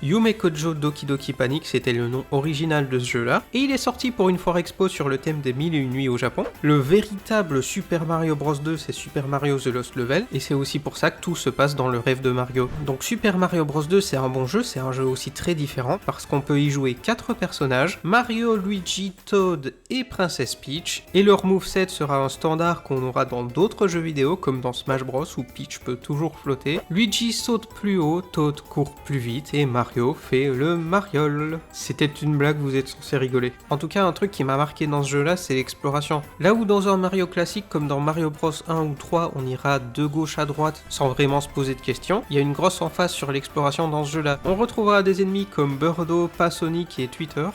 Yume Kojo Doki Doki Panic, c'était le nom original de ce jeu-là, et il est sorti pour une foire expo sur le thème des 1001 nuits au Japon. Le véritable Super Mario Bros 2, c'est Super Mario The Lost Level, et c'est aussi pour ça que tout se passe dans le rêve de Mario. Donc Super Mario Bros 2, c'est un bon jeu, c'est un jeu aussi très différent, parce qu'on peut y jouer 4 personnages, Mario, Luigi, Toad et Princess Peach, et leur moveset sera un standard qu'on aura dans d'autres jeux vidéo, comme dans Smash Bros où Peach peut toujours flotter, Luigi saute plus haut, Toad court plus vite, et Mario fait le mariole. C'était une blague, vous êtes censé rigoler. En tout cas, un truc qui m'a marqué dans ce jeu-là, c'est l'exploration. Là où dans un Mario classique, comme dans Mario Bros 1 ou 3, on ira de gauche à droite sans vraiment se poser de questions, il y a une grosse emphase sur l'exploration dans ce jeu-là. On retrouvera des ennemis comme Birdo, Pasonic et Twitter.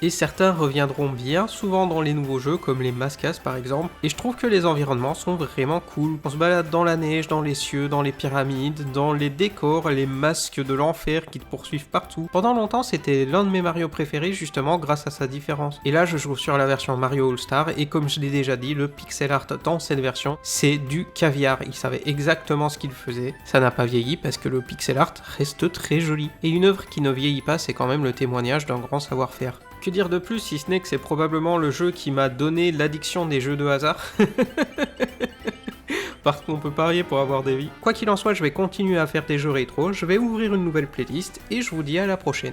Et certains reviendront bien souvent dans les nouveaux jeux, comme les Mascas par exemple, et je trouve que les environnements sont vraiment cool. On se balade dans la neige, dans les cieux, dans les pyramides, dans les décors, les masques de l'enfer qui te poursuivent partout. Pendant longtemps, c'était l'un de mes Mario préférés justement grâce à sa différence. Et là, je joue sur la version Mario All-Star, et comme je l'ai déjà dit, le pixel art dans cette version, c'est du caviar. Il savait exactement ce qu'il faisait. Ça n'a pas vieilli parce que le pixel art reste très joli. Et une œuvre qui ne vieillit pas, c'est quand même le témoignage d'un grand savoir-faire. Que dire de plus si ce n'est que c'est probablement le jeu qui m'a donné l'addiction des jeux de hasard. Parce qu'on peut parier pour avoir des vies. Quoi qu'il en soit, je vais continuer à faire des jeux rétro, je vais ouvrir une nouvelle playlist et je vous dis à la prochaine.